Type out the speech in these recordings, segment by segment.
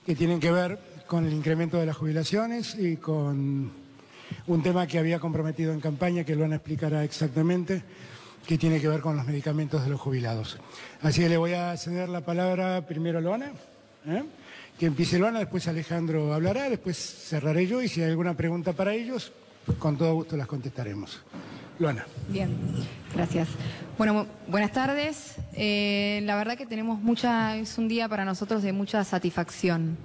que tienen que ver con el incremento de las jubilaciones y con un tema que había comprometido en campaña, que Luana explicará exactamente, que tiene que ver con los medicamentos de los jubilados. Así que le voy a ceder la palabra primero a Luana, que empiece Luana, después Alejandro hablará, después cerraré yo y si hay alguna pregunta para ellos, con todo gusto las contestaremos. Luana. Bien, gracias. Bueno, buenas tardes. La verdad que es un día para nosotros de mucha satisfacción.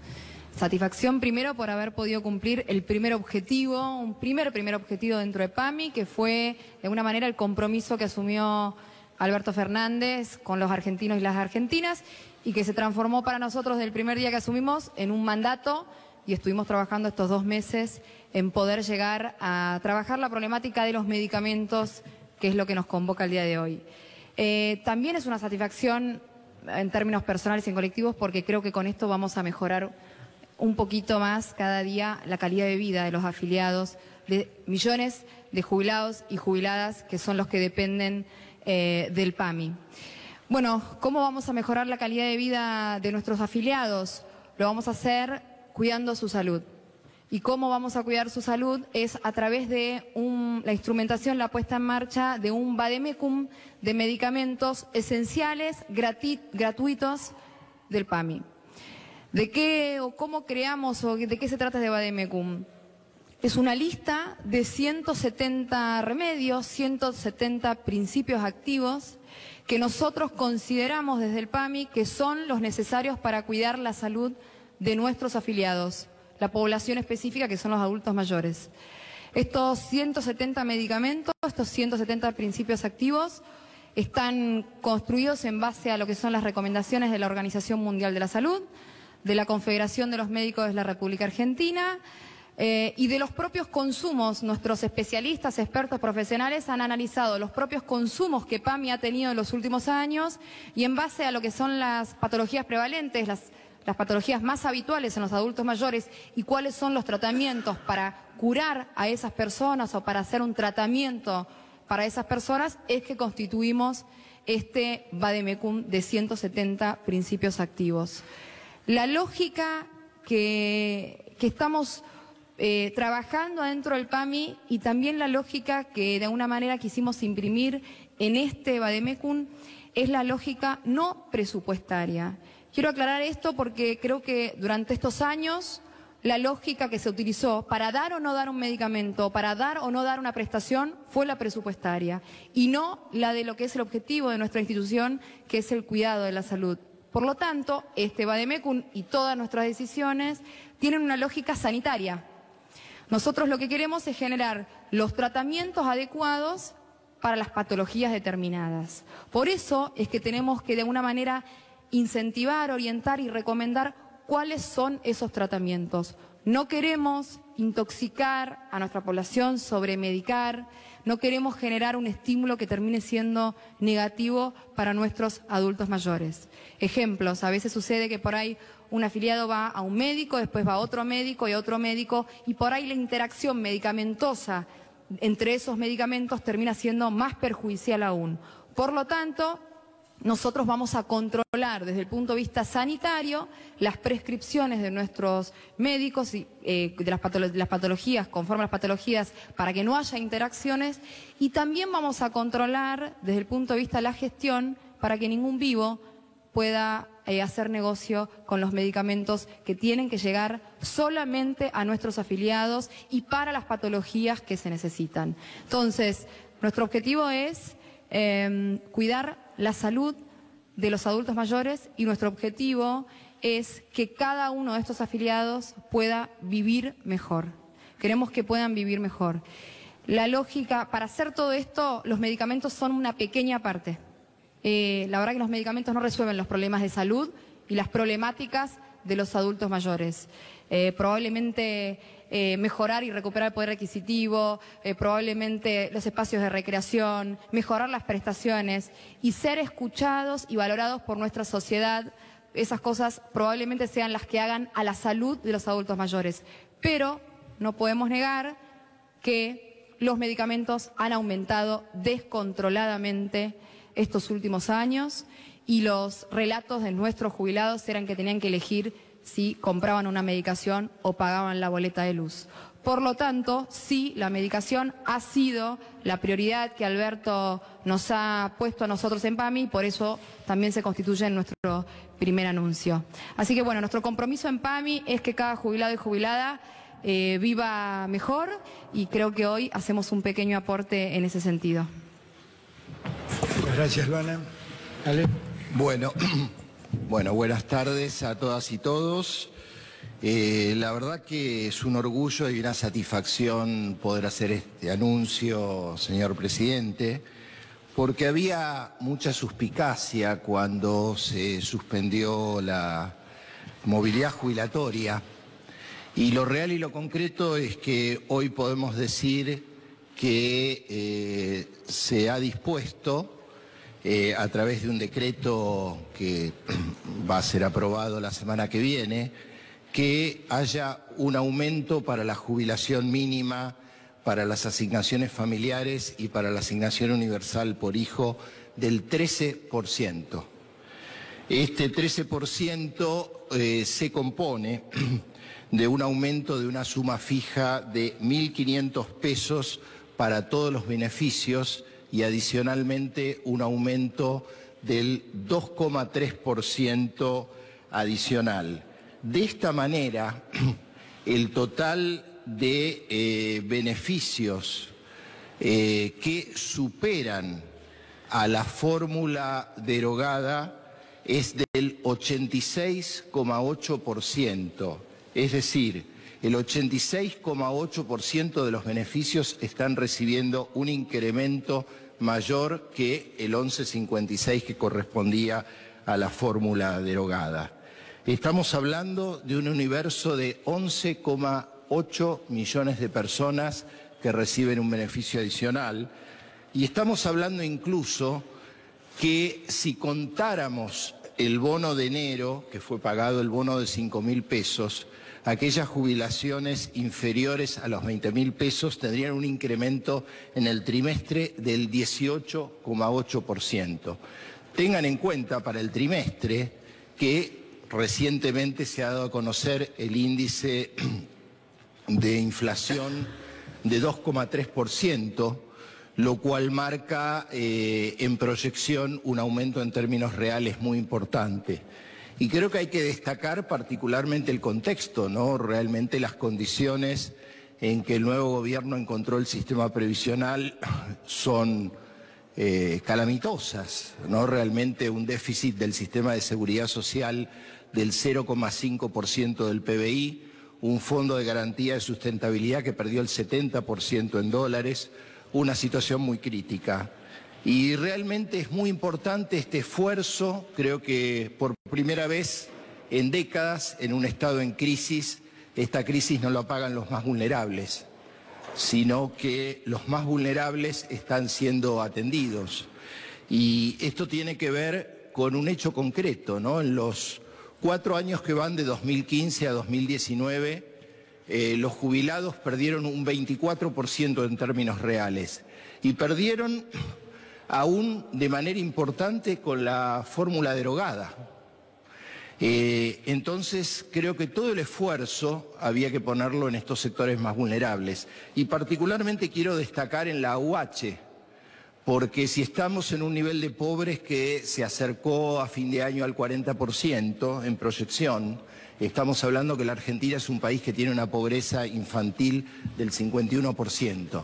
Satisfacción primero por haber podido cumplir el primer objetivo, un primer objetivo dentro de PAMI, que fue de alguna manera el compromiso que asumió Alberto Fernández con los argentinos y las argentinas y que se transformó para nosotros del primer día que asumimos en un mandato y estuvimos trabajando estos 2 meses en poder llegar a trabajar la problemática de los medicamentos, que es lo que nos convoca el día de hoy. También es una satisfacción en términos personales y en colectivos porque creo que con esto vamos a mejorar un poquito más cada día la calidad de vida de los afiliados, de millones de jubilados y jubiladas que son los que dependen del PAMI. Bueno, ¿cómo vamos a mejorar la calidad de vida de nuestros afiliados? Lo vamos a hacer cuidando su salud. ¿Y cómo vamos a cuidar su salud? Es a través de la instrumentación, la puesta en marcha de un vademecum de medicamentos esenciales, gratuitos del PAMI. ¿De qué o cómo creamos o de qué se trata de vademecum? Es una lista de 170 remedios, 170 principios activos que nosotros consideramos desde el PAMI que son los necesarios para cuidar la salud de nuestros afiliados, la población específica que son los adultos mayores. Estos 170 medicamentos, estos 170 principios activos están construidos en base a lo que son las recomendaciones de la Organización Mundial de la Salud, de la Confederación de los Médicos de la República Argentina y de los propios consumos. Nuestros especialistas, expertos, profesionales han analizado los propios consumos que PAMI ha tenido en los últimos años y en base a lo que son las patologías prevalentes, las patologías más habituales en los adultos mayores y cuáles son los tratamientos para curar a esas personas o para hacer un tratamiento para esas personas, es que constituimos este vademecum de 170 principios activos. La lógica que estamos trabajando adentro del PAMI y también la lógica que de alguna manera quisimos imprimir en este vademecum es la lógica no presupuestaria. Quiero aclarar esto porque creo que durante estos años la lógica que se utilizó para dar o no dar un medicamento, para dar o no dar una prestación, fue la presupuestaria y no la de lo que es el objetivo de nuestra institución, que es el cuidado de la salud. Por lo tanto, este vademecum y todas nuestras decisiones tienen una lógica sanitaria. Nosotros lo que queremos es generar los tratamientos adecuados para las patologías determinadas. Por eso es que tenemos que de alguna manera incentivar, orientar y recomendar cuáles son esos tratamientos. No queremos intoxicar a nuestra población, sobremedicar, no queremos generar un estímulo que termine siendo negativo para nuestros adultos mayores. Ejemplos, a veces sucede que por ahí un afiliado va a un médico, después va a otro médico y a otro médico, y por ahí la interacción medicamentosa entre esos medicamentos termina siendo más perjudicial aún. Por lo tanto, nosotros vamos a controlar desde el punto de vista sanitario las prescripciones de nuestros médicos y de las patologías, conforme a las patologías, para que no haya interacciones, y también vamos a controlar desde el punto de vista de la gestión para que ningún vivo pueda hacer negocio con los medicamentos que tienen que llegar solamente a nuestros afiliados y para las patologías que se necesitan. Entonces, nuestro objetivo es cuidar la salud de los adultos mayores y nuestro objetivo es que cada uno de estos afiliados pueda vivir mejor. Queremos que puedan vivir mejor. La lógica, para hacer todo esto, los medicamentos son una pequeña parte. La verdad que los medicamentos no resuelven los problemas de salud y las problemáticas de los adultos mayores. Probablemente mejorar y recuperar el poder adquisitivo, probablemente los espacios de recreación, mejorar las prestaciones y ser escuchados y valorados por nuestra sociedad. Esas cosas probablemente sean las que hagan a la salud de los adultos mayores. Pero no podemos negar que los medicamentos han aumentado descontroladamente estos últimos años y los relatos de nuestros jubilados eran que tenían que elegir si compraban una medicación o pagaban la boleta de luz. Por lo tanto, sí, la medicación ha sido la prioridad que Alberto nos ha puesto a nosotros en PAMI, por eso también se constituye en nuestro primer anuncio. Así que bueno, nuestro compromiso en PAMI es que cada jubilado y jubilada viva mejor, y creo que hoy hacemos un pequeño aporte en ese sentido. Gracias, Luana. Ale. Bueno, buenas tardes a todas y todos. La verdad que es un orgullo y una satisfacción poder hacer este anuncio, señor presidente, porque había mucha suspicacia cuando se suspendió la movilidad jubilatoria, y lo real y lo concreto es que hoy podemos decir que se ha dispuesto a través de un decreto que va a ser aprobado la semana que viene, que haya un aumento para la jubilación mínima, para las asignaciones familiares y para la asignación universal por hijo del 13%. Este 13% se compone de un aumento de una suma fija de 1.500 pesos para todos los beneficios y adicionalmente un aumento del 2,3% adicional. De esta manera, el total de beneficios que superan a la fórmula derogada es del 86,8%. Es decir, el 86,8% de los beneficios están recibiendo un incremento mayor que el 11,56% que correspondía a la fórmula derogada. Estamos hablando de un universo de 11,8 millones de personas que reciben un beneficio adicional, y estamos hablando incluso que si contáramos el bono de enero, que fue pagado el bono de 5.000 pesos, aquellas jubilaciones inferiores a los 20.000 pesos tendrían un incremento en el trimestre del 18,8%. Tengan en cuenta para el trimestre que recientemente se ha dado a conocer el índice de inflación de 2,3%, lo cual marca en proyección un aumento en términos reales muy importante. Y creo que hay que destacar particularmente el contexto, ¿no? Realmente las condiciones en que el nuevo gobierno encontró el sistema previsional son calamitosas, ¿no? Realmente un déficit del sistema de seguridad social del 0,5% del PBI, un fondo de garantía de sustentabilidad que perdió el 70% en dólares, una situación muy crítica. Y realmente es muy importante este esfuerzo, creo que por primera vez en décadas, en un estado en crisis, esta crisis no la pagan los más vulnerables, sino que los más vulnerables están siendo atendidos. Y esto tiene que ver con un hecho concreto, ¿no? En los 4 años que van de 2015 a 2019, los jubilados perdieron un 24% en términos reales, y perdieron aún de manera importante con la fórmula derogada. Entonces creo que todo el esfuerzo había que ponerlo en estos sectores más vulnerables, y particularmente quiero destacar en la AUH, porque si estamos en un nivel de pobres que se acercó a fin de año al 40% en proyección, estamos hablando que la Argentina es un país que tiene una pobreza infantil del 51%.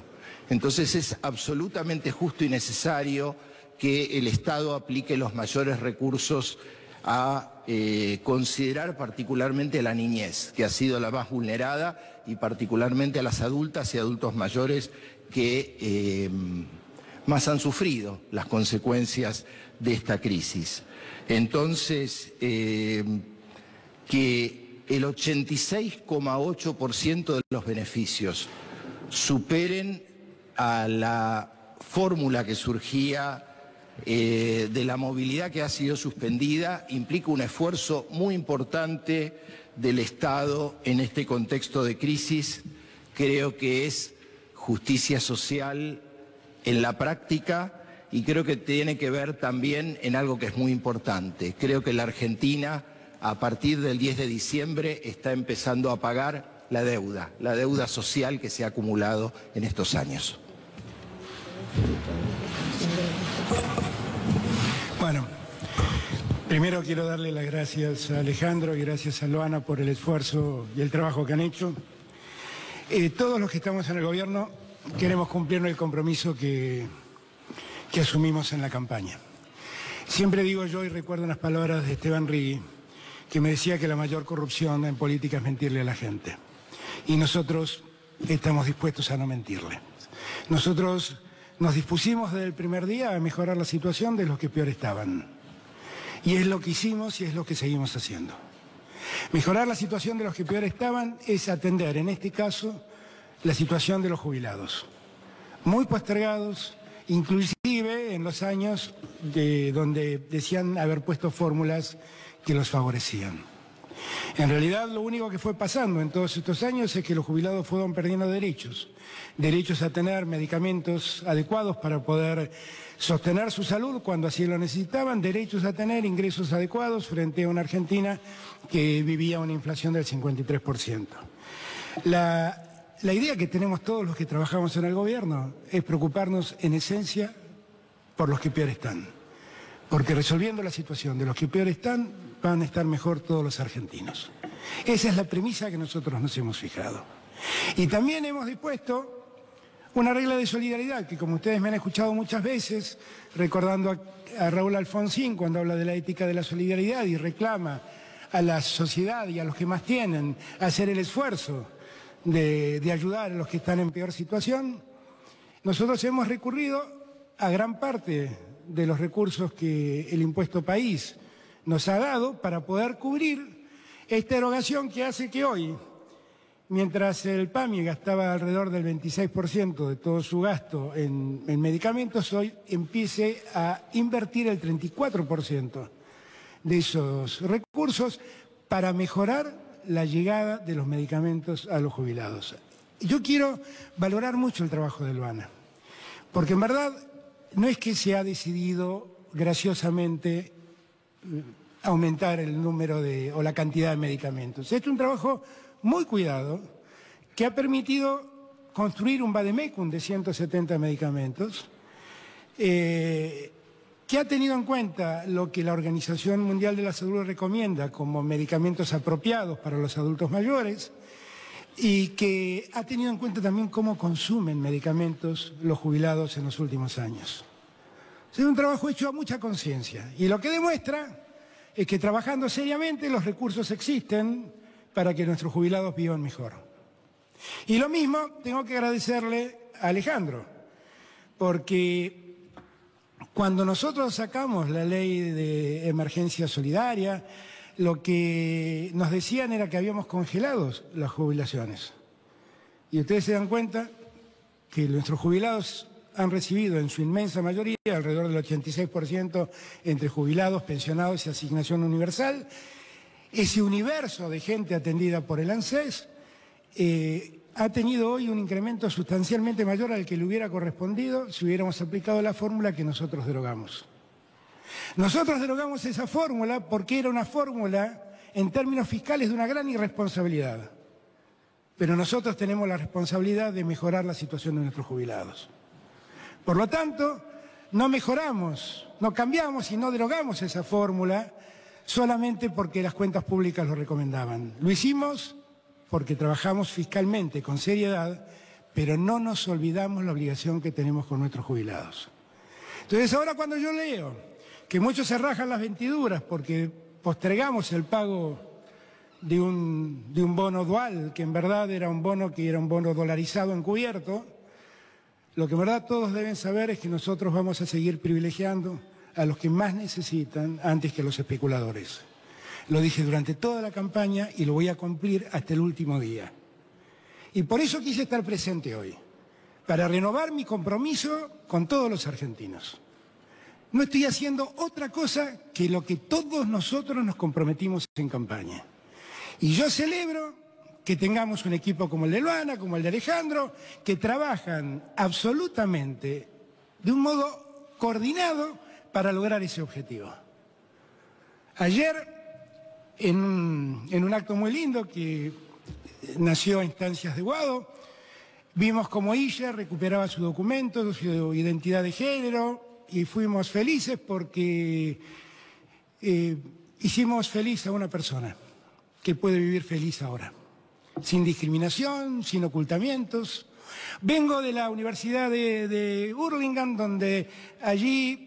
Entonces es absolutamente justo y necesario que el Estado aplique los mayores recursos a considerar particularmente a la niñez, que ha sido la más vulnerada, y particularmente a las adultas y adultos mayores que más han sufrido las consecuencias de esta crisis. Entonces, que el 86,8% de los beneficios superen a la fórmula que surgía de la movilidad que ha sido suspendida implica un esfuerzo muy importante del Estado en este contexto de crisis. Creo que es justicia social en la práctica, y creo que tiene que ver también en algo que es muy importante. Creo que la Argentina a partir del 10 de diciembre está empezando a pagar la deuda social que se ha acumulado en estos años. Bueno, primero quiero darle las gracias a Alejandro y gracias a Luana por el esfuerzo y el trabajo que han hecho. Todos los que estamos en el gobierno queremos cumplir el compromiso que asumimos en la campaña. Siempre digo yo y recuerdo unas palabras de Esteban Rigui, que me decía que la mayor corrupción en política es mentirle a la gente. Y nosotros estamos dispuestos a no mentirle. Nosotros nos dispusimos desde el primer día a mejorar la situación de los que peor estaban. Y es lo que hicimos y es lo que seguimos haciendo. Mejorar la situación de los que peor estaban es atender, en este caso, la situación de los jubilados. Muy postergados, inclusive en los años donde decían haber puesto fórmulas que los favorecían. En realidad lo único que fue pasando en todos estos años es que los jubilados fueron perdiendo derechos. Derechos a tener medicamentos adecuados para poder sostener su salud cuando así lo necesitaban, derechos a tener ingresos adecuados frente a una Argentina que vivía una inflación del 53%. La idea que tenemos todos los que trabajamos en el gobierno es preocuparnos en esencia por los que peor están. Porque resolviendo la situación de los que peor están, van a estar mejor todos los argentinos. Esa es la premisa que nosotros nos hemos fijado. Y también hemos dispuesto una regla de solidaridad, que como ustedes me han escuchado muchas veces, recordando a Raúl Alfonsín cuando habla de la ética de la solidaridad y reclama a la sociedad y a los que más tienen a hacer el esfuerzo de ayudar a los que están en peor situación, nosotros hemos recurrido a gran parte de los recursos que el impuesto país nos ha dado para poder cubrir esta erogación que hace que hoy, mientras el PAMI gastaba alrededor del 26% de todo su gasto en medicamentos, hoy empiece a invertir el 34% de esos recursos para mejorar la llegada de los medicamentos a los jubilados. Yo quiero valorar mucho el trabajo de Luana, porque en verdad no es que se ha decidido graciosamente aumentar el número o la cantidad de medicamentos. Se ha hecho un trabajo muy cuidado que ha permitido construir un vademecum de 170 medicamentos, que ha tenido en cuenta lo que la Organización Mundial de la Salud recomienda como medicamentos apropiados para los adultos mayores y que ha tenido en cuenta también cómo consumen medicamentos los jubilados en los últimos años. Es un trabajo hecho a mucha conciencia y lo que demuestra es que trabajando seriamente los recursos existen para que nuestros jubilados vivan mejor. Y lo mismo tengo que agradecerle a Alejandro, porque cuando nosotros sacamos la ley de emergencia solidaria, lo que nos decían era que habíamos congelado las jubilaciones. Y ustedes se dan cuenta que nuestros jubilados han recibido en su inmensa mayoría, alrededor del 86% entre jubilados, pensionados y asignación universal. Ese universo de gente atendida por el ANSES ha tenido hoy un incremento sustancialmente mayor al que le hubiera correspondido si hubiéramos aplicado la fórmula que nosotros derogamos. Nosotros derogamos esa fórmula porque era una fórmula en términos fiscales de una gran irresponsabilidad. Pero nosotros tenemos la responsabilidad de mejorar la situación de nuestros jubilados. Por lo tanto, no mejoramos, no cambiamos y no derogamos esa fórmula solamente porque las cuentas públicas lo recomendaban. Lo hicimos porque trabajamos fiscalmente con seriedad, pero no nos olvidamos la obligación que tenemos con nuestros jubilados. Entonces ahora cuando yo leo que muchos se rajan las vestiduras porque postergamos el pago de un bono dual, que en verdad era un bono dolarizado encubierto, lo que en verdad todos deben saber es que nosotros vamos a seguir privilegiando a los que más necesitan antes que a los especuladores. Lo dije durante toda la campaña y lo voy a cumplir hasta el último día. Y por eso quise estar presente hoy, para renovar mi compromiso con todos los argentinos. No estoy haciendo otra cosa que lo que todos nosotros nos comprometimos en campaña. Y yo celebro que tengamos un equipo como el de Luana, como el de Alejandro, que trabajan absolutamente de un modo coordinado para lograr ese objetivo. Ayer en un acto muy lindo que nació a instancias de Guado. Vimos como ella recuperaba su documento, su identidad de género, y fuimos felices porque hicimos feliz a una persona que puede vivir feliz ahora, sin discriminación, sin ocultamientos. Vengo de la Universidad de Hurlingham, donde allí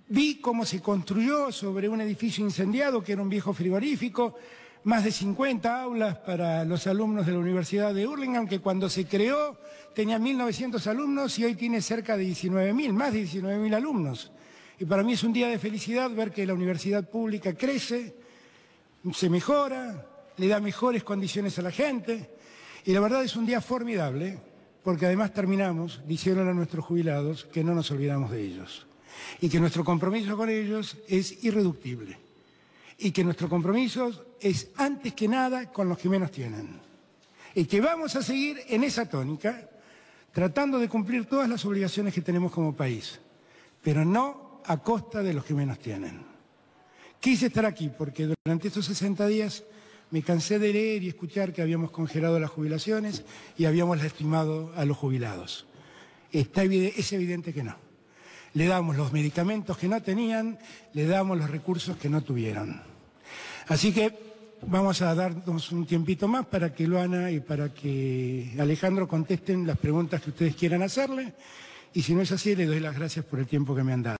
vi cómo se construyó sobre un edificio incendiado, que era un viejo frigorífico, más de 50 aulas para los alumnos de la Universidad de Hurlingham, que cuando se creó tenía 1.900 alumnos y hoy tiene cerca de 19.000, más de 19.000 alumnos. Y para mí es un día de felicidad ver que la universidad pública crece, se mejora, le da mejores condiciones a la gente. Y la verdad es un día formidable, porque además terminamos diciéndole a nuestros jubilados que no nos olvidamos de ellos. Y que nuestro compromiso con ellos es irreductible. Y que nuestro compromiso es antes que nada con los que menos tienen. Y que vamos a seguir en esa tónica, tratando de cumplir todas las obligaciones que tenemos como país, pero no a costa de los que menos tienen. Quise estar aquí porque durante estos 60 días me cansé de leer y escuchar que habíamos congelado las jubilaciones y habíamos lastimado a los jubilados. Es evidente que no. Le damos los medicamentos que no tenían, le damos los recursos que no tuvieron. Así que vamos a darnos un tiempito más para que Luana y para que Alejandro contesten las preguntas que ustedes quieran hacerle. Y si no es así, les doy las gracias por el tiempo que me han dado.